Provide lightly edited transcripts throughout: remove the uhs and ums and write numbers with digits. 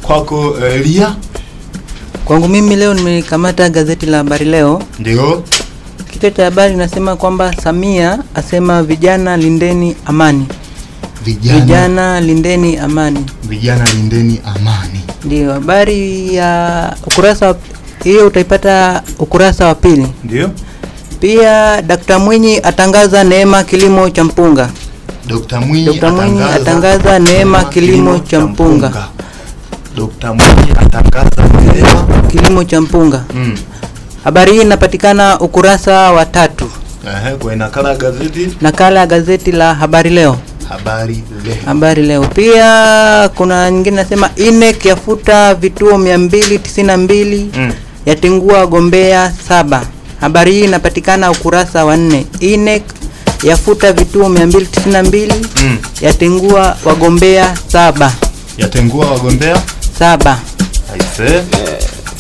Kwako Elia? Kwangu mimi leo nimekamata gazeti la Habari Leo. Ndio. Kichwa cha habari nasema kwamba Samia asema vijana lindeni amani. Vijana lindeni amani. Vijana lindeni amani. Ndio habari ya ukurasa hiyo utaipata ukurasa wa pili. Ndio. Pia Dr. Mwinyi atangaza neema kilimo cha mpunga. Dr. Mwinyi atangaza neema kilimo cha mpunga. Dr. Mwinyi atangaza neema kilimo cha mpunga. Habari hii inapatikana ukurasa wa 3. Kwa nakala ya gazeti la Habari Leo. Habari Leo. Pia kuna nyingine nasema INEC yafuta vituo 292 yatingua wagombea 7. Habari hii inapatikana ukurasa wa 4. INEC yafuta vituo 292 yatingua wagombea 7. Yatengua wagombea 7. Aise.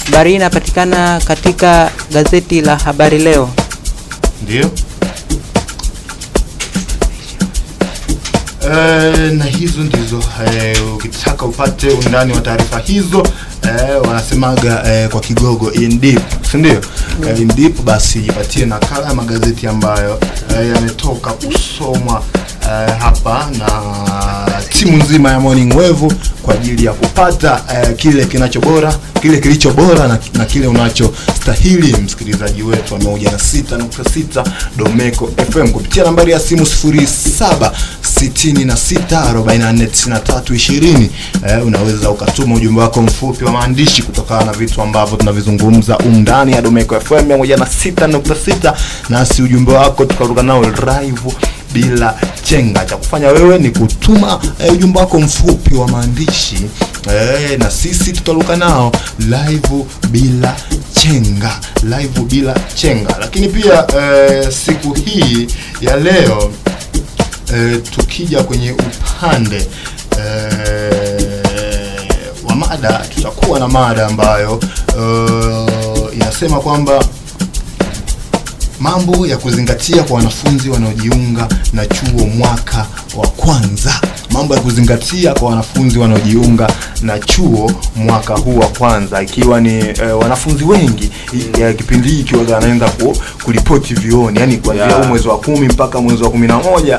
Habari hii inapatikana katika gazeti la Habari Leo. Ndio. Na hizo ndizo ukitaka upate undani wa taarifa hizo wanasemaga kwa Kigogo in deep, si ndio? In deep, basi jipatie nakala ya magazeti ambayo yametoka kusomwa hapa na timu nzima ya Morning Wave kwa ajili ya kupata kile kinachobora, kile kilicho bora na kile unachostahili, msikilizaji wetu wa 106.6 Domeko FM kupitia nambari ya simu 0766449320. Unaweza ukatuma ujumbe wako mfupi wa maandishi kutokana na vitu ambavyo tunavizungumza undani ya Domeko FM 106.6, nasi ujumbe wako tukaruka nao live bila chenga. Cha kufanya wewe ni kutuma ujumbe wako mfupi wa maandishi na sisi tutaruka nao live bila chenga. Lakini pia siku hii ya leo tukija kwenye upande wa mada, tutakuwa na mada ambayo inasema kwamba mambo ya kuzingatia kwa wanafunzi wanaojiunga na chuo mwaka wa kwanza. Mambo ya kuzingatia kwa wanafunzi wanaojiunga na chuo mwaka huu wa kwanza, ikiwa ni wanafunzi wengi kipindi hiki wanaanza kuripoti vioni, yani kuanzia mwezi wa 10 mpaka mwezi wa 11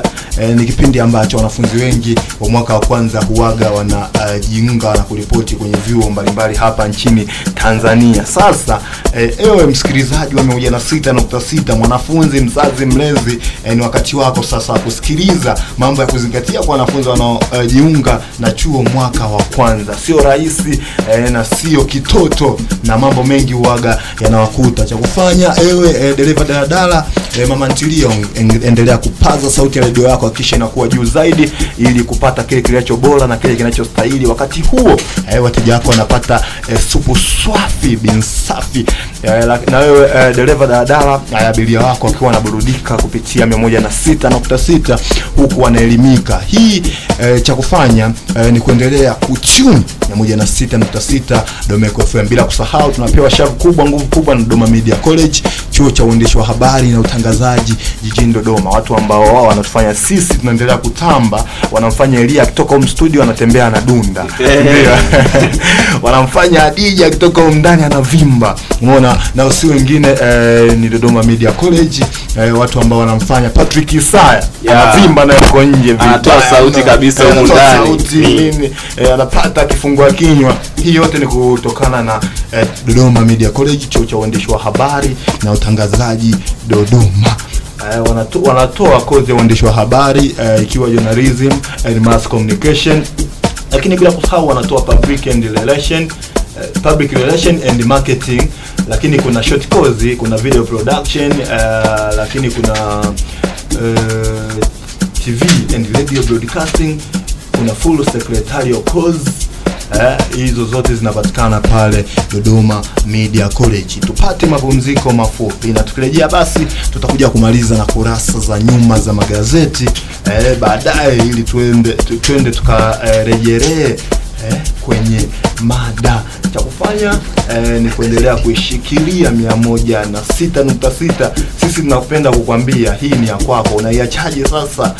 ni kipindi ambacho wanafunzi wengi wa mwaka wa kwanza huaga wanajiunga na kuripoti kwenye vyuo mbalimbali hapa nchini Tanzania. Sasa ewe msikilizaji wa 106.6, mwanafunzi, mzazi, mlezi, ni wakati wako sasa kusikiliza mambo ya kuzingatia kwa wanafunzi wanaojiunga na chuo mwaka wa kwanza. Sio rahisi na sio kitoto, na mambo mengi huaga yanawakuta. Cha kufanya ewe dereva daladala, mama ntilia, endelea kupaza sauti ya radio yako, kisha inakuwa juu zaidi ili kupata kile kilicho bora na kile kinachostahili. Wakati huo wateja wako wanapata supu swafi bin safi. Na wewe dereva daladala, abiria wako akiwa anaburudika kupitia 106.6 huku wanaelimika. Hii cha kufanya ni kuendelea kutune 106.6 Domeko FM. Bila kusahau tunapewa shavu kubwa, nguvu kubwa na Dodoma Media College, chuo cha uandishi wa habari na utangazaji jijini Dodoma. Watu ambao wao wanatufanya sisi tunaendelea kutamba, wanamfanya Elia kutoka home studio anatembea na dunda. Wanamfanya Adija kutoka home ndani anavimba. Umeona? Na usi wengine ni Dodoma Media College, watu ambao wanamfanya Patrick Isaya anavimba na yuko nje vibaya, anatoa sauti kabisa huko ndani, anapata kifungua kinywa. Hii yote ni kutokana na Dodoma Media College, chuo cha uandishi wa habari na utangazaji Dodoma. Wanatoa kozi ya uandishi wa habari ikiwa journalism and mass communication, lakini bila kusahau wanatoa public relation and marketing, lakini kuna short course, kuna video production, lakini kuna TV and radio broadcasting, kuna full secretarial course. Hizo zote zinapatikana pale Dodoma Media College. Tupate mapumziko mafupi na tukirejea basi tutakuja kumaliza na kurasa za nyuma za magazeti baadaye, ili tuende tukarejelee kwenye mada. Cha kufanya ni kuendelea kuishikilia 106.6. Sisi tunakupenda kukwambia hii ni ya kwako, unaiachaje sasa?